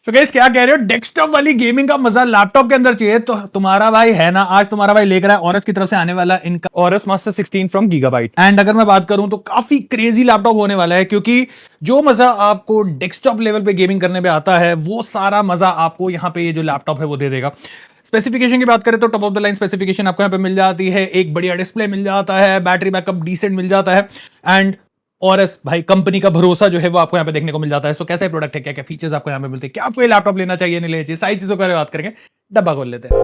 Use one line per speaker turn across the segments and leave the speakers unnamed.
So guys क्या कह रहे हो, डेस्कटॉप वाली गेमिंग का मजा लैपटॉप के अंदर चाहिए तो तुम्हारा भाई है ना, आज तुम्हारा भाई लेकर आया ऑरस की तरफ से आने वाला इनका Aurus master 16 from gigabyte. And अगर मैं बात करूं तो काफी क्रेजी लैपटॉप होने वाला है, क्योंकि जो मजा आपको डेस्कटॉप लेवल पे गेमिंग करने में आता है वो सारा मजा आपको यहाँ पे ये जो लैपटॉप है वो दे देगा। स्पेसिफिकेशन की बात करें तो top of the line specification आपको यहाँ पे मिल जाती है, एक बढ़िया डिस्प्ले मिल जाता है, बैटरी बैकअप डिसेंट मिल जाता है, एंड और एस भाई कंपनी का भरोसा जो है वो आपको यहाँ पे देखने को मिल जाता है। सो कैसा प्रोडक्ट है, क्या क्या फीचर्स आपको यहाँ पे मिलते हैं, क्या आपको ये लैपटॉप लेना चाहिए नहीं लेना चाहिए, सारी चीजों के बारे में बात करेंगे। डब्बा खोल लेते हैं।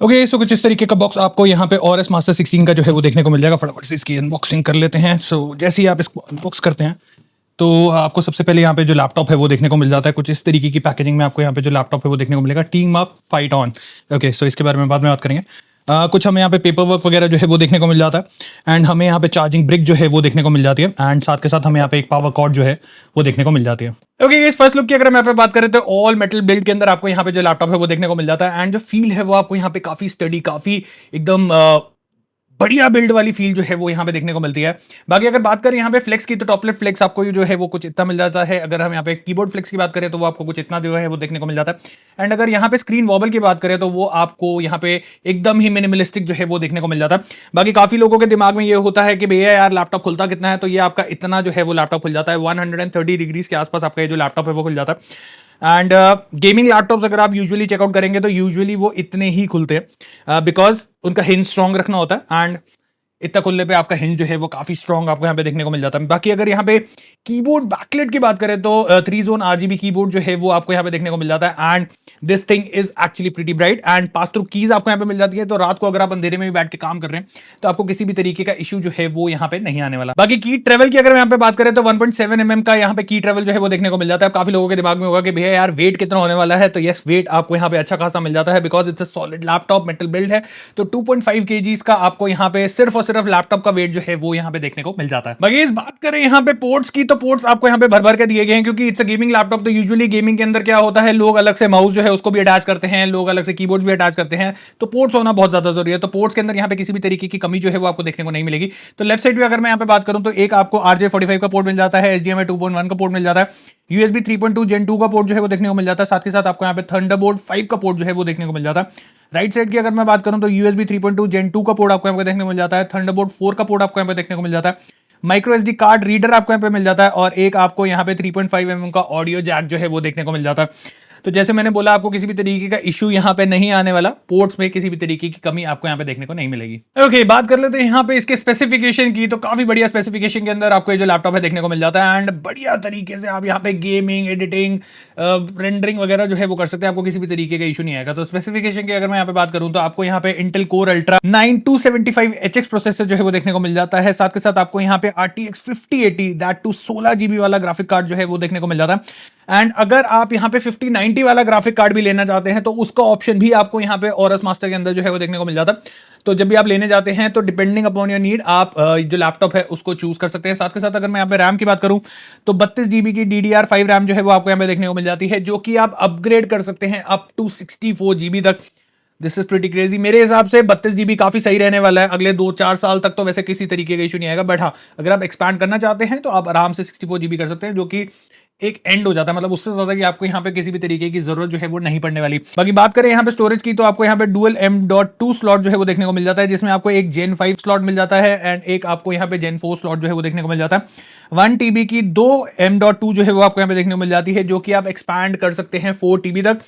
ओके सो कुछ इस तरीके का बॉक्स आपको यहाँ पे और एस मास्टर 16 का जो है वो देखने को मिल जाएगा। फटाफट से इसकी अनबॉक्सिंग कर लेते हैं। सो जैसे ही आप इसको अनबॉक्स करते हैं तो आपको सबसे पहले यहाँ पे जो लैपटॉप है वो देखने को मिल जाता है। कुछ इस तरीके की पैकेजिंग में आपको यहाँ पे जो लैपटॉप है वो देखने को मिलेगा, team up fight on. Okay so इसके बारे में बाद में बात करेंगे। कुछ हमें यहाँ पे पेपर वर्क वगैरह जो है वो देखने को मिल जाता है, एंड हमें यहाँ पे चार्जिंग ब्रिक जो है वो देखने को मिल जाती है, एंड साथ के साथ हमें यहाँ पे एक पावर कॉर्ड जो है वो देखने को मिल जाती है। ओके इस फर्स्ट लुक की अगर मैं यहाँ पे बात करें तो ऑल मेटल बिल्ड के अंदर आपको यहाँ पे जो लैपटॉप है वो देखने को मिल जाता है, एंड जो फील है वो आपको यहाँ पे काफी स्टडी, काफी एकदम बढ़िया बिल्ड वाली फील जो है वो यहाँ पे देखने को मिलती है। बाकी अगर बात करें यहाँ पे फ्लेक्स की तो टॉपलेट फ्लेक्स आपको जो है वो कुछ इतना मिल जाता है। अगर हम यहाँ पे कीबोर्ड फ्लेक्स की बात करें तो वो आपको कुछ इतना जो है वो देखने को मिल जाता है। एंड अगर यहाँ पे स्क्रीन वॉबल की बात करें तो वो आपको यहाँ पे एकदम ही मिनिमलिस्टिक जो है वो देखने को मिल जाता है। बाकी काफी लोगों के दिमाग में ये होता है कि भैया यार लैपटॉप खुलता कितना है, तो ये आपका इतना जो है वो लैपटॉप खुल जाता है 130 डिग्रीज के आसपास आपका ये जो लैपटॉप है वो खुल जाता है। एंड गेमिंग लैपटॉप्स अगर आप यूजुअली चेकआउट करेंगे तो यूजुअली वो इतने ही खुलते हैं, बिकॉज उनका हिंज स्ट्रॉन्ग रखना होता है, एंड इतना खुलने पे आपका हिंज जो है वो काफी स्ट्रॉन्ग आपको यहाँ पे देखने को मिल जाता है। बाकी अगर यहाँ पे कीबोर्ड बैकलाइट की बात करें तो 3 जोन RGB कीबोर्ड जो है वो आपको यहाँ पे देखने को मिल जाता है, and this thing is actually pretty bright, and pass through keys आपको यहाँ पे मिल जाती है। तो रात को अगर आप अंधेरे में भी बैठ के काम कर रहे हैं तो आपको किसी भी तरीके का इशू जो है वो यहाँ पे नहीं आने वाला। बाकी की ट्रेवल की अगर यहाँ पे बात करें तो 1.7 mm का यहाँ पे की ट्रेवल जो है वो देखने को मिल जाता है। काफी लोगों के दिमाग में होगा कि भैया यार वेट कितना होने वाला है, तो यस वेट आपको यहाँ पे अच्छा खासा मिल जाता है, because it's a solid laptop, metal build है। तो 2.5 kgs का आपको यहाँ पे सिर्फ और सिर्फ लैपटॉप का वेट जो है वो यहाँ पे देखने को मिल जाता है। बाकी इस बात करें यहाँ पे पोर्ट्स की तो पोर्ट्स आपको यहाँ पे भर भर के दिए गए हैं, क्योंकि इट्स अ गेमिंग लैपटॉप। तो यूजुअली गेमिंग के अंदर क्या होता है, लोग अलग से माउस जो है उसको भी अटैच करते हैं, लोग अलग से कीबोर्ड भी अटैच करते हैं, तो पोर्ट्स होना बहुत ज्यादा जरूरी है। तो पोर्ट्स के अंदर यहाँ पे किसी भी तरीके की कमी जो है वो आपको देखने को नहीं मिलेगी। तो लेफ्ट साइड पे अगर मैं यहाँ पे बात करूं तो एक आपको RJ45 का पोर्ट मिल जाता है, HDMI 2.1 का पोर्ट मिल जाता है, USB 3.2 Gen 2 का पोर्ट जो है वो देखने को मिल जाता है, साथ के साथ आपको यहाँ पे थंडरबोल्ट 5 का पोर्ट जो है वो देखने को मिल जाता है। राइट साइड की अगर मैं बात करूं तो USB 3.2 Gen 2 का पोर्ट आपको यहाँ पे देखने को मिल जाता है, थंडरबोल्ट 4 का पोर्ट आपको यहाँ पे देखने को मिल जाता है, माइक्रो SD कार्ड रीडर आपको यहाँ पे मिल जाता है, और एक आपको यहाँ पे 3.5 mm का ऑडियो जैक जो है वो देखने को मिल जाता है। तो जैसे मैंने बोला आपको किसी भी तरीके का इशू यहाँ पे नहीं आने वाला, पोर्ट्स में किसी भी तरीके की कमी आपको यहाँ पे देखने को नहीं मिलेगी। ओके बात कर लेते हैं यहाँ पे इसके स्पेसिफिकेशन की। तो काफी बढ़िया स्पेसिफिकेशन के अंदर आपको ये जो लैपटॉप है देखने को मिल जाता है, एंड बढ़िया तरीके से आप यहाँ पे गेमिंग, एडिटिंग, रेंडरिंग वगैरह जो है वो कर सकते हैं, आपको किसी भी तरीके का इशू नहीं आएगा। तो स्पेसिफिकेशन की अगर मैं यहाँ पे बात करूँ तो आपको यहाँ पे Intel core ultra 9275HX processor जो है वो देखने को मिल जाता है, साथ के साथ आपको यहाँ पे RTX 5080 दैट टू 16 GB वाला ग्राफिक कार्ड जो है वो देखने को मिल जाता है। एंड अगर आप यहाँ पे 5090 वाला ग्राफिक कार्ड भी लेना चाहते हैं तो उसका ऑप्शन भी आपको यहाँ पे ऑरस मास्टर के अंदर जो है वो देखने को मिल जाता है। तो जब भी आप लेने जाते हैं तो डिपेंडिंग अपॉन योर नीड आप जो लैपटॉप है उसको चूज कर सकते हैं। साथ के साथ अगर मैं यहाँ पे रैम की बात करूं तो 32 GB की DDR5 रैम जो है वो आपको यहाँ पे देखने को मिल जाती है, जो कि आप अपग्रेड कर सकते हैं अप टू 64 GB तक। This is pretty crazy. मेरे हिसाब से 32 GB काफी सही रहने वाला है, अगले 2-4 साल तक तो वैसे किसी तरीके का इशू नहीं आएगा। बट हाँ अगर आप एक्सपैंड करना चाहते हैं तो आप आराम से 64 GB कर सकते हैं, जो कि एक एंड हो जाता है, मतलब उससे ज्यादा कि आपको यहाँ पे किसी भी तरीके की जरूरत जो है वो नहीं पड़ने वाली। बाकी बात करें यहाँ पे स्टोरेज की तो आपको यहाँ पे डुअल M.2 स्लॉट जो है वो देखने को मिल जाता है, जिसमें आपको एक Gen 5 स्लॉट मिल जाता है, एंड एक आपको यहाँ पे Gen 4 स्लॉट जो है वो देखने को मिल जाता है। 1 TB की 2 M.2 जो है वो आपको यहाँ पे देखने को मिल जाती है, जो कि आप एक्सपैंड कर सकते हैं 4 TB तक।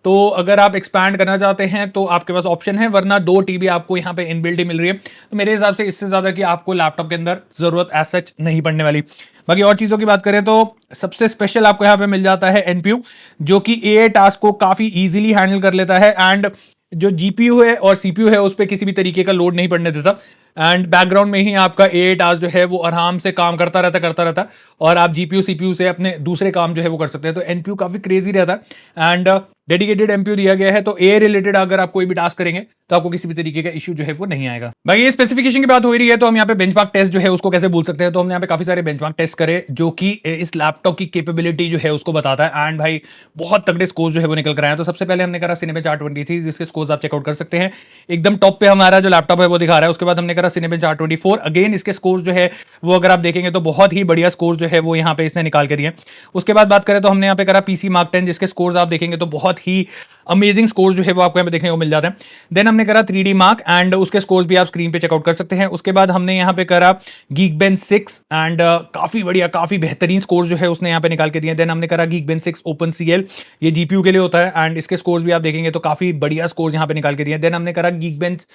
तो अगर आप एक्सपैंड करना चाहते हैं तो आपके पास ऑप्शन है, वरना 2 TB आपको यहाँ पे इनबिल्ट ही मिल रही है। तो मेरे हिसाब से इससे ज्यादा कि आपको लैपटॉप के अंदर जरूरत एज सच नहीं पड़ने वाली। बाकी और चीजों की बात करें तो सबसे स्पेशल आपको यहाँ पे मिल जाता है NPU, जो कि AI टास्क को काफी इजीली हैंडल कर लेता है, एंड जो GPU है और CPU है उस पर किसी भी तरीके का लोड नहीं पड़ने देता। एंड बैकग्राउंड में ही आपका 8 आवर्स जो है वो आराम से काम करता रहता और आप जीपीयू सीपीयू से अपने दूसरे काम जो है वो कर सकते हैं। तो एनपीयू काफी क्रेजी रहता है एंड डेडिकेटेड एमपीयू दिया गया है, तो ए रिलेटेड अगर आप कोई भी टास्क करेंगे तो आपको किसी भी तरीके का इश्यू जो है वो नहीं आएगा। भाई ये स्पेसिफिकेशन की बात हो रही है तो हम यहाँ पे बेंचमार्क टेस्ट जो है उसको कैसे बोल सकते हैं, तो हमने यहाँ पे काफी सारे बेंचमार्क टेस्ट करे जो कि इस लैपटॉप की कैपेबिलिटी जो है उसको बताता है एंड भाई बहुत तगड़े स्कोर जो है वो निकल कर आए हैं। तो सबसे पहले हमने करा सिनेबेंच R23 जिसके स्कोर्स आप चेकआउट कर सकते हैं, एकदम टॉप पे हमारा जो लैपटॉप है वो दिखा रहा है। उसके बाद हमने करा सिनेबेंच R24, अगेन इसके स्कोर्स जो है वो अगर आप देखेंगे तो बहुत ही बढ़िया स्कोर्स जो है वो यहाँ पे इसने निकाल के दिए। उसके बाद बात करें तो हमने यहाँ पे करा पीसी मार्क 10 जिसके स्कोर्स आप देखेंगे तो बहुत ही अमेजिंग स्कोर्स जो है वो आपको यहाँ पे देखने को मिल जाते हैं। देन हमने करा 3D मार्क एंड उसके स्कोर्स भी आप स्क्रीन पे चेकआउट कर सकते हैं। उसके बाद हमने यहाँ पे करा Geekbench 6 एंड काफी बढ़िया काफी बेहतरीन स्कोर्स जो है उसने यहाँ पे निकाल के दिए। देन हमने करा Geekbench 6 OpenCL, ये जीपीयू के लिए होता है एंड इसके स्कोर्स भी आप देखेंगे तो काफी बढ़िया स्कोर्स यहाँ पे निकाल के दिए। देन हमने करा Geekbench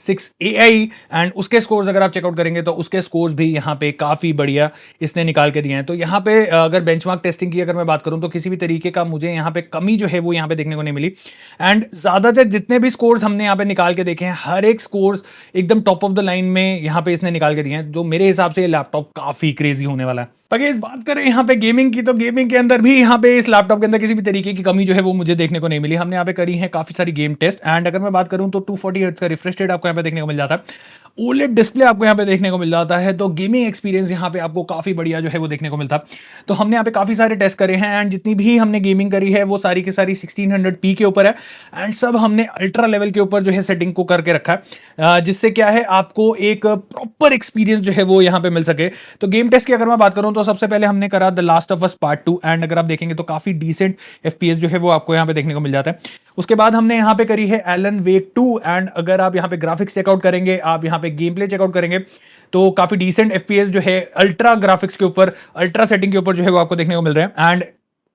6 AI एंड उसके स्कोर्स अगर आप चेकआउट करेंगे तो उसके स्कोर्स भी यहाँ पे काफी बढ़िया इसने निकाल के दिए हैं। तो यहाँ पे अगर बेंचमार्क टेस्टिंग की अगर मैं बात करूँ तो किसी भी तरीके का मुझे यहाँ पे कमी जो है वो यहाँ पे देखने को नहीं मिली एंड ज्यादातर जितने भी स्कोर्स हमने यहाँ पे निकाल के देखे हैं हर एक स्कोर्स एकदम टॉप ऑफ द लाइन में यहाँ पे इसने निकाल के दिए हैं, जो मेरे हिसाब से ये लैपटॉप काफी क्रेजी होने वाला है। अगर इस बात करें यहाँ पे गेमिंग की तो गेमिंग के अंदर भी यहाँ पे इस लैपटॉप के अंदर किसी भी तरीके की कमी जो है वो मुझे देखने को नहीं मिली। हमने यहाँ पे करी है काफी सारी गेम टेस्ट एंड अगर मैं बात करूँ तो 240 हर्ट्ज का रिफ्रेश रेट आपको यहाँ पे देखने को मिल जाता है, OLED डिस्प्ले आपको यहाँ पे देखने को मिल जाता है, तो गेमिंग एक्सपीरियंस यहाँ पे आपको काफी बढ़िया जो है वो देखने को मिलता है। तो हमने यहाँ पे काफी सारे टेस्ट करे हैं एंड जितनी भी हमने गेमिंग करी है वो सारी की सारी 1600p के ऊपर है एंड सब हमने अल्ट्रा लेवल के ऊपर जो है सेटिंग को करके रखा है, जिससे क्या है आपको एक प्रॉपर एक्सपीरियंस जो है वो यहाँ पे मिल सके। तो गेम टेस्ट की अगर मैं बात करूँ तो सबसे पहले हमने करा the last of us part 2 and अगर आप देखेंगे तो काफी डिसेंट FPS जो है वो आपको यहाँ पे देखने को मिल जाता है। उसके बाद हमने यहाँ पे करी है एलन वेक 2 एंड अगर आप यहाँ पे ग्राफिक्स चेकआउट करेंगे, आप यहाँ पे गेम प्ले चेकआउट करेंगे तो काफी डिसेंट FPS जो है अल्ट्रा ग्राफिक्स के ऊपर अल्ट्रा सेटिंग के ऊपर जो है वो आपको देखने को मिल रहे हैं एंड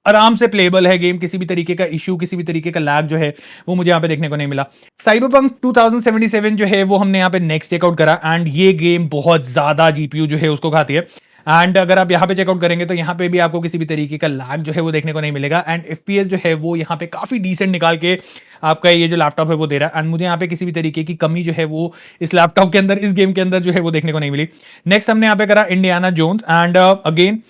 आराम से प्लेबल है गेम, किसी भी तरीके का इश्यू किसी भी तरीके का लैग जो है वो मुझे यहाँ पे देखने को नहीं मिला। साइबरपंक 2077 जो है वो हमने यहाँ पे नेक्स्ट चेकआउट करा एंड ये गेम बहुत ज्यादा जीपीयू जो है उसको खाती है एंड अगर आप यहाँ पे चेकआउट करेंगे तो यहाँ पे भी आपको किसी भी तरीके का लैग जो है वो देखने को नहीं मिलेगा एंड FPS जो है वो यहाँ पे काफी डिसेंट निकाल के आपका ये जो लैपटॉप है वो दे रहा है एंड मुझे यहाँ पे किसी भी तरीके की कमी जो है वो इस लैपटॉप के अंदर इस गेम के अंदर जो है वो देखने को नहीं मिली। नेक्स्ट हमने यहाँ पे करा Indiana Jones and again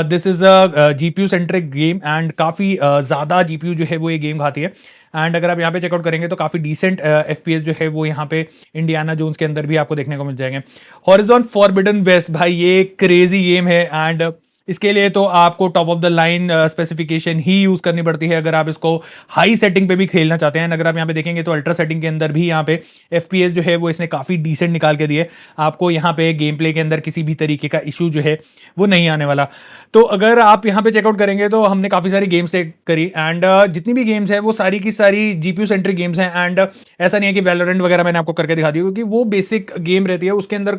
this is a GPU centric game and काफी ज्यादा जीपीयू जो है वो ये गेम खाती है एंड अगर आप यहाँ पे चेकआउट करेंगे तो काफी डिसेंट FPS जो है वो यहाँ पे इंडियाना जोन्स के अंदर भी आपको देखने को मिल जाएंगे। हॉरिजॉन फॉरबिडन वेस्ट, भाई ये क्रेजी गेम है एंड इसके लिए तो आपको top of the line specification he use करनी पड़ती है अगर आप इसको हाई सेटिंग पे भी खेलना चाहते हैं। अगर आप यहाँ पे देखेंगे तो अल्ट्रा सेटिंग के अंदर भी यहाँ पे FPS जो है वो इसने काफी डिसेंट निकाल के दिए, आपको यहाँ पे गेम प्ले के अंदर किसी भी तरीके का इशू जो है वो नहीं आने वाला। तो अगर आप यहाँ पे चेकआउट करेंगे तो हमने काफी सारी गेम्स करी एंड जितनी भी गेम्स है वो सारी की सारी जीपीयू सेंट्रिक गेम्स हैं एंड ऐसा नहीं है कि वैलोरेंट वगैरह मैंने आपको करके दिखा दी क्योंकि वो बेसिक गेम रहती है, उसके अंदर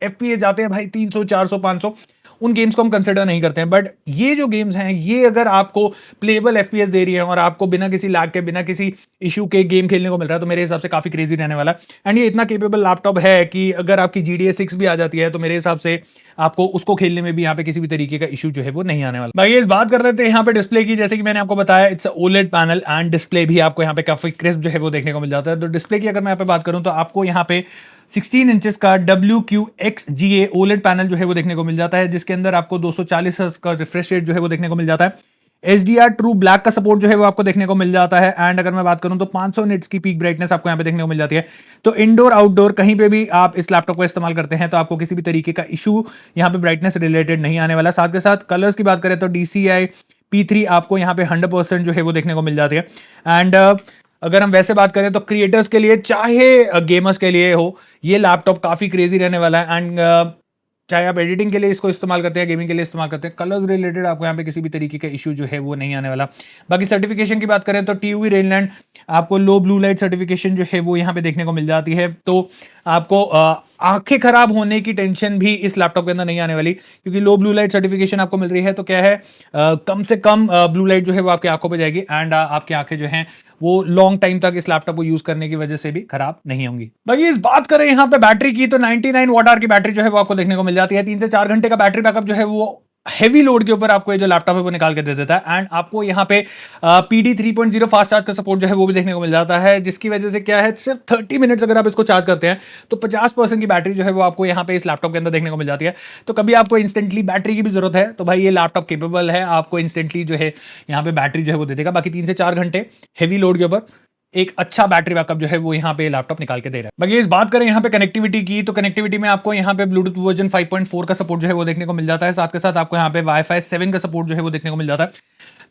FPS जाते हैं भाई 300 400 500, उन गेम्स को हम कंसिडर नहीं करते हैं। बट ये जो गेम्स हैं ये अगर आपको प्लेबल FPS दे रही है और आपको बिना किसी लैग के बिना किसी इशू के गेम खेलने को मिल रहा है तो मेरे हिसाब से काफी क्रेजी रहने वाला है एंड ये इतना केपेबल लैपटॉप है कि अगर आपकी GTA 6 भी आ जाती है तो मेरे हिसाब से आपको उसको खेलने में भी यहाँ पे किसी भी तरीके का इशू जो है वो नहीं आने वाला। भाई इस बात कर रहे थे यहाँ पे डिस्प्ले की, जैसे कि मैंने आपको बताया it's OLED panel and display भी आपको यहाँ पे काफी क्रिस्प जो है वो देखने को मिल जाता है। तो डिस्प्ले की अगर मैं यहाँ पे बात करूँ तो आपको यहाँ पे 16 इंचेस का WQXGA OLED पैनल जो है वो देखने को मिल जाता है, जिसके अंदर आपको 240 हर्ट्ज का रिफ्रेश रेट जो है वो देखने को मिल जाता है। HDR ट्रू ब्लैक का सपोर्ट जो है वो आपको देखने को मिल जाता है एंड अगर मैं बात करूं तो 500 निट्स की पीक ब्राइटनेस आपको यहाँ पे देखने को मिल जाती है। तो इंडोर आउटडोर कहीं पे भी आप इस लैपटॉप को इस्तेमाल करते हैं तो आपको किसी भी तरीके का इशू यहाँ पे ब्राइटनेस रिलेटेड नहीं आने वाला। साथ के साथ कलर्स की बात करें तो DCI P3 आपको यहाँ पे 100% जो है वो देखने को मिल जाती है एंड अगर हम वैसे बात करें तो क्रिएटर्स के लिए चाहे गेमर्स के लिए हो ये लैपटॉप काफी क्रेजी रहने वाला है एंड चाहे आप एडिटिंग के लिए इसको इस्तेमाल करते हैं गेमिंग के लिए इस्तेमाल करते हैं, कलर्स रिलेटेड आपको यहाँ पे किसी भी तरीके का इशू जो है वो नहीं आने वाला। बाकी सर्टिफिकेशन की बात करें तो TUV रेनलैंड आपको लो ब्लू लाइट सर्टिफिकेशन जो है वो यहाँ पे देखने को मिल जाती है। तो आपको आंखें खराब होने की टेंशन भी इस लैपटॉप के अंदर नहीं आने वाली क्योंकि लो ब्लू लाइट सर्टिफिकेशन आपको मिल रही है। तो क्या है कम से कम ब्लू लाइट जो है वो आपकी आंखों पे जाएगी एंड आपकी आंखें जो हैं वो लॉन्ग टाइम तक इस लैपटॉप को यूज करने की वजह से भी खराब नहीं होंगी। बाकी इस बात करें यहाँ पे बैटरी की तो 99 वॉट आवर की बैटरी जो है वो आपको देखने को मिल जाती है। 3 से 4 घंटे का बैटरी बैकअप जो है वो हेवी लोड के ऊपर आपको ये जो लैपटॉप है वो निकाल के दे देता है। एंड आपको यहाँ पे PD 3.0 फास्ट चार्ज का सपोर्ट जो है वो भी देखने को मिल जाता है, जिसकी वजह से क्या है, सिर्फ 30 मिनट्स अगर आप इसको चार्ज करते हैं तो 50% की बैटरी जो है वो आपको यहाँ पे इस लैपटॉप के अंदर देखने को मिल जाती है। तो कभी आपको इंस्टेंटली बैटरी की भी जरूरत है तो भाई ये लैपटॉप केपेबल है, आपको इंस्टेंटली जो है यहाँ पे बैटरी जो है वो दे देगा। बाकी 3 से 4 घंटे हेवी लोड के ऊपर एक अच्छा बैटरी बैकअप जो है वो यहाँ पे लैपटॉप निकाल के दे रहा है। बाकी इस बात करें यहाँ पे कनेक्टिविटी की, तो कनेक्टिविटी में आपको यहाँ पे ब्लूटूथ वर्जन 5.4 का सपोर्ट जो है वो देखने को मिल जाता है। साथ के साथ आपको यहाँ पे वाईफाई 7 का सपोर्ट जो है वो देखने को मिल जाता है।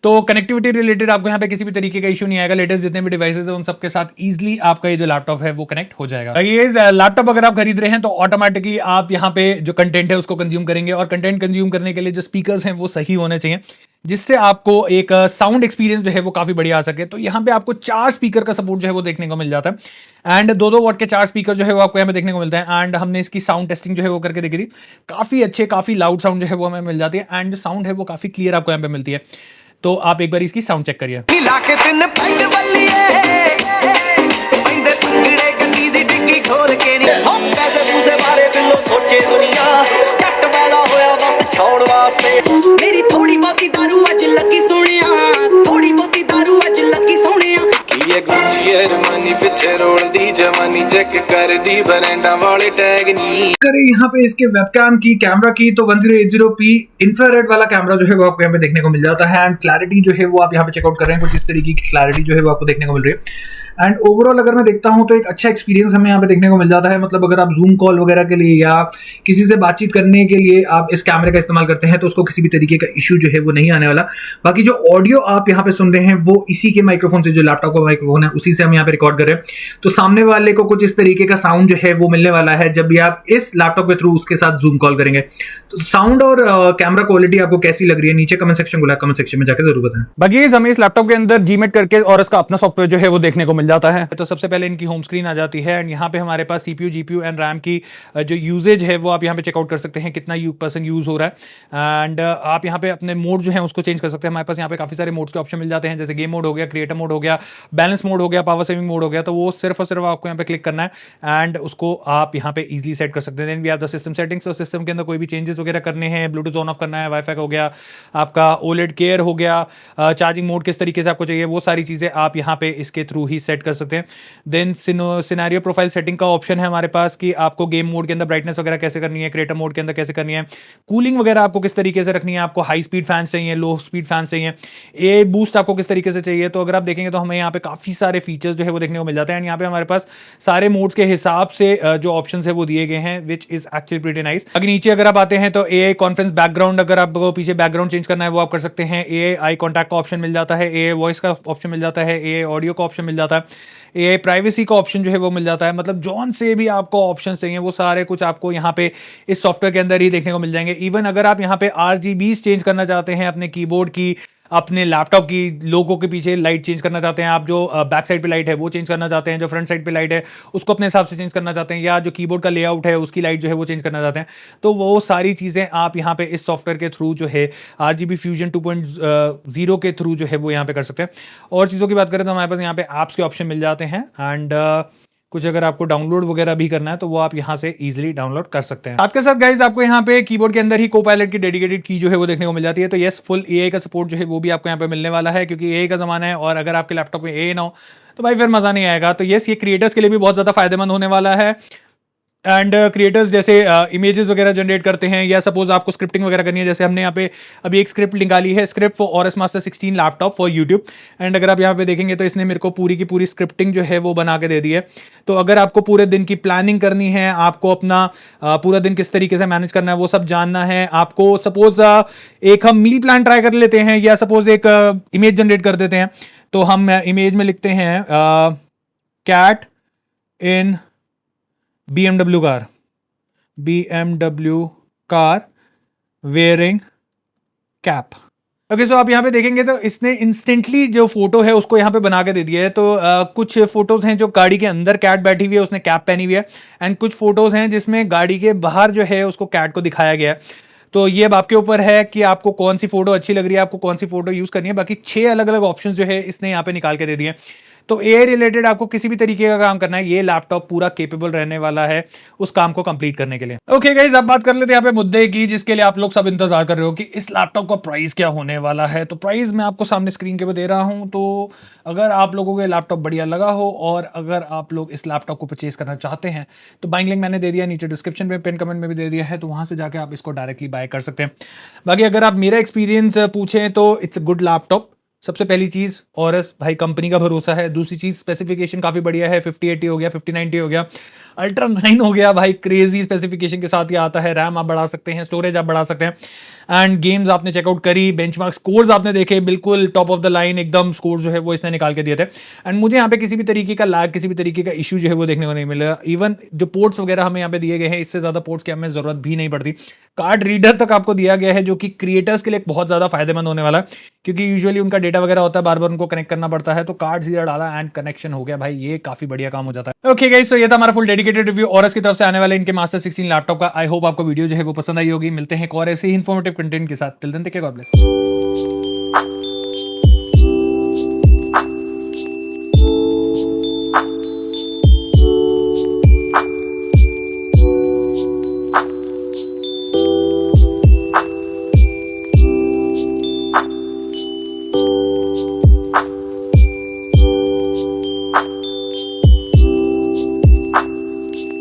तो कनेक्टिविटी रिलेटेड आपको यहाँ पे किसी भी तरीके का इशू नहीं आएगा। लेटेस्ट जितने भी डिवाइसेस है उन सबके साथ इजीली आपका ये जो लैपटॉप है वो कनेक्ट हो जाएगा। ये लैपटॉप अगर आप खरीद रहे हैं तो ऑटोमेटिकली आप यहाँ पे जो कंटेंट है उसको कंज्यूम करेंगे, और कंटेंट कंज्यूम करने के लिए जो स्पीकर्स हैं वो सही होने चाहिए, जिससे आपको एक साउंड एक्सपीरियंस जो है वो काफी बढ़िया आ सके। तो यहाँ पे आपको 4 स्पीकर का सपोर्ट जो है वो देखने को मिल जाता है। एंड 2-2 वॉट के 4 स्पीकर जो है वो आपको यहाँ पे देखने को मिलता है। एंड हमने इसकी साउंड टेस्टिंग जो है वो करके देखी थी, काफी अच्छे काफी लाउड साउंड जो है वो हमें मिल जाती है। एंड जो साउंड है वो काफी क्लियर आपको यहाँ पे मिलती है। तो आप एक बार इसकी साउंड चेक करिए।
मेरी थोड़ी बहुती दारू अज लगी सोनिया, थोड़ी बहुती दारू अज लगी सोनिया। ये गुच्ची अरमानी पिछे रोल दी जवानी चेक कर दी बरेंडा वाले टैग नी।
करें यहाँ पे इसके वेबकैम की, कैमरा की, तो 1080p इंफ्रारेड वाला कैमरा जो है वो आपको यहाँ पे देखने को मिल जाता है। एंड क्लैरिटी जो है वो आप यहाँ पे चेकआउट कर रहे हैं, कुछ इस तरीके की क्लैरिटी जो है वो आपको देखने को मिल रही है। एंड ओवरऑल अगर मैं देखता हूं तो एक अच्छा एक्सपीरियंस हमें यहाँ पे देखने को मिल जाता है। मतलब अगर आप जूम कॉल वगैरह के लिए या किसी से बातचीत करने के लिए आप इस कैमरे का इस्तेमाल करते हैं तो उसको किसी भी तरीके का इशू जो है वो नहीं आने वाला। बाकी जो ऑडियो आप यहाँ पे सुन रहे हैं वो इसी के माइक्रोफोन से, जो लैपटॉप का माइक्रोफोन है उसी से हम यहाँ पे रिकॉर्ड कर रहे हैं। तो सामने वाले को कुछ इस तरीके का साउंड जो है वो मिलने वाला है जब भी आप इस लैपटॉप के थ्रू उसके साथ जूम कॉल करेंगे। तो साउंड और कैमरा क्वालिटी आपको कैसी लग रही है, नीचे कमेंट सेक्शन खुला, कमेंट सेक्शन में जाकर जरूर बताएं। बाकी हमें इस लैपटॉप के अंदर जीमेट करके और उसका अपना सॉफ्टवेयर जो है वो देखने को मिल जाता है। तो सबसे पहले इनकी होम स्क्रीन आ जाती है एंड यहाँ पे हमारे पास CPU, GPU एंड रैम की जो यूजेज है वो आप यहाँ पे चेकआउट कर सकते हैं, कितना % यूज हो रहा है। एंड आप यहाँ पे अपने मोड जो है उसको चेंज कर सकते हैं। हमारे पास यहाँ पे काफी सारे मोड्स के ऑप्शन मिल जाते हैं, जैसे गेम मोड हो गया, क्रिएटर मोड हो गया, बैलेंस मोड हो गया, पावर सेविंग मोड हो गया। तो वो सिर्फ और सिर्फ आपको यहाँ पे क्लिक करना है एंड उसको आप यहाँ पे इजीली सेट कर सकते हैं। Then we have the system settings. तो सिस्टम के अंदर कोई भी चेंजेस वगैरह करने हैं, ब्लूटूथ ऑन ऑफ करना है, वाईफाई का हो गया, आपका ओलेड केयर हो गया, चार्जिंग मोड किस तरीके से आपको चाहिए, वो सारी चीजें आप यहाँ पे इसके थ्रू ही सेट कर सकते हैं। देन सिनेरियो प्रोफाइल सेटिंग का ऑप्शन है हमारे पास कि आपको गेम मोड के अंदर ब्राइटनेस वगैरह कैसे करनी है, क्रिएटर मोड के अंदर कैसे करनी है, कूलिंग वगैरह आपको किस तरीके से रखनी है, आपको हाई स्पीड फैंस चाहिए, लो स्पीड फैंस चाहिए, ए बूस्ट आपको किस तरीके से चाहिए। तो अगर आप देखेंगे तो हमें यहाँ पे काफी सारे फीचर्स जो है वो देखने को मिल जाते हैं। यहाँ पे हमारे पास सारे मोड्स के हिसाब से जो ऑप्शंस है वो दिए गए हैं, which is actually pretty nice. अगर नीचे अगर आप आते हैं तो AI कॉन्फ्रेंस बैकग्राउंड, अगर आपको पीछे बैकग्राउंड चेंज करना है वो आप कर सकते हैं। AI आई कॉन्टैक्ट का ऑप्शन मिल जाता है, AI वॉइस का ऑप्शन मिल जाता है, AI ऑडियो का ऑप्शन मिल जाता है, AI प्राइवेसी का ऑप्शन जो है वो मिल जाता है। मतलब जॉन से भी आपको ऑप्शन चाहिए वो सारे कुछ आपको यहाँ पे इस सॉफ्टवेयर के अंदर ही देखने को मिल जाएंगे। इवन अगर आप यहाँ पे RGBs चेंज करना चाहते हैं अपने कीबोर्ड की, अपने लैपटॉप की, लोगो के पीछे लाइट चेंज करना चाहते हैं आप, जो बैक साइड पे लाइट है वो चेंज करना चाहते हैं, जो फ्रंट साइड पे लाइट है उसको अपने हिसाब से चेंज करना चाहते हैं, या जो कीबोर्ड का लेआउट है उसकी लाइट जो है वो चेंज करना चाहते हैं, तो वो सारी चीजें आप यहाँ पे इस सॉफ्टवेयर के थ्रू जो है RGB Fusion 2.0 के थ्रू जो है वो यहाँ पे कर सकते हैं। और चीज़ों की बात करें तो हमारे पास यहाँ पे ऐप्स के ऑप्शन मिल जाते हैं एंड कुछ अगर आपको डाउनलोड वगैरह भी करना है तो वो आप यहाँ से इजीली डाउनलोड कर सकते हैं। साथ के साथ गाइस आपको यहाँ पे कीबोर्ड के अंदर ही कोपायलट की डेडिकेटेड की जो है वो देखने को मिल जाती है। तो यस, फुल AI का सपोर्ट जो है वो भी आपको यहाँ पे मिलने वाला है, क्योंकि AI का जमाना है और अगर आपके लैपटॉप में AI ना हो तो भाई फिर मजा नहीं आएगा। तो यस, ये क्रिएटर्स के लिए भी बहुत ज्यादा फायदेमंद होने वाला है। एंड क्रिएटर्स जैसे इमेजेस वगैरह जनरेट करते हैं, या सपोज आपको स्क्रिप्टिंग वगैरह करनी है, जैसे हमने यहाँ पे अभी एक स्क्रिप्ट निकाली है, script for ORS Master 16 laptop for YouTube. And अगर आप यहाँ पे देखेंगे तो इसने मेरे को पूरी की पूरी स्क्रिप्टिंग जो है वो बना के दे दी है। तो अगर आपको पूरे दिन की प्लानिंग करनी है, आपको अपना पूरा दिन किस तरीके से मैनेज करना है वो सब जानना है, आपको सपोज एक हम मील प्लान ट्राई कर लेते हैं, या सपोज एक इमेज जनरेट कर देते हैं। तो हम इमेज में लिखते हैं cat in BMW car wearing cap. Okay, so आप यहाँ पे देखेंगे तो इसने इंस्टेंटली जो फोटो है उसको यहाँ पे बना के दे दिया है। तो कुछ फोटोज हैं जो गाड़ी के अंदर कैट बैठी हुई है, उसने कैप पहनी हुई है, एंड कुछ फोटोज हैं जिसमें गाड़ी के बाहर जो है उसको कैट को दिखाया गया है। तो ये अब आपके ऊपर है कि आपको कौन सी फोटो अच्छी लग रही है, आपको कौन सी फोटो यूज करनी है। बाकी 6 अलग अलग ऑप्शंस जो है इसने यहाँ पे निकाल के दे दिए। तो एआई रिलेटेड आपको किसी भी तरीके का काम करना है, ये लैपटॉप पूरा केपेबल रहने वाला है उस काम को कंप्लीट करने के लिए। ओके गाइस, अब बात कर लेते हैं यहाँ पे मुद्दे की, जिसके लिए आप लोग सब इंतजार कर रहे हो कि इस लैपटॉप का प्राइस क्या होने वाला है। तो प्राइस मैं आपको सामने स्क्रीन के ऊपर दे रहा हूं। तो अगर आप लोगों को ये लैपटॉप बढ़िया लगा हो और अगर आप लोग इस लैपटॉप को परचेज करना चाहते हैं तो बाइंग लिंक मैंने दे दिया, नीचे डिस्क्रिप्शन में पिन कमेंट में भी दे दिया है, तो वहां से जाके आप इसको डायरेक्टली बाय कर सकते हैं। बाकी अगर आप मेरा एक्सपीरियंस पूछें तो इट्स अ गुड लैपटॉप। सबसे पहली चीज ऑरएस भाई कंपनी का भरोसा है। दूसरी चीज स्पेसिफिकेशन काफी बढ़िया है, 5080 हो गया, 5090 हो गया, अल्ट्रा 9 हो गया भाई, क्रेजी स्पेसिफिकेशन के साथ ये आता है। रैम आप बढ़ा सकते हैं, स्टोरेज आप बढ़ा सकते हैं, एंड गेम्स आपने चेकआउट करी, बेंचमार्क स्कोर्स आपने देखे, बिल्कुल टॉप ऑफ द लाइन एकदम स्कोर जो है वो इसने निकाल के दिए थे। एंड मुझे यहाँ पे किसी भी तरीके का लैग, किसी भी तरीके का इशू जो है वो देखने को नहीं मिला। इवन जो पोर्ट्स वगैरह हमें यहाँ पे दिए गए हैं, इससे ज्यादा पोर्ट्स की हमें जरूरत भी नहीं पड़ती। कार्ड रीडर तक आपको दिया गया है, जो कि क्रिएटर्स के लिए बहुत ज्यादा फायदेमंद होने वाला है, क्योंकि यूजुअली उनका डेटा वगैरह होता है, बार बार उनको कनेक्ट करना पड़ता है। तो कार्ड सीधा डाला एंड कनेक्शन हो गया भाई, ये काफी बढ़िया काम हो जाता है। ओके गाइस, तो ये था हमारा फुल डेडिकेटेड रिव्यू ऑरएस की तरफ से आने वाले इनके मास्टर 16 लैपटॉप का। आई होप आपको वीडियो जो है वो पसंद आई होगी। मिलते हैं एक और ऐसे ही इन्फॉर्मेटिव कंटेंट के साथ। Till then take care, God bless.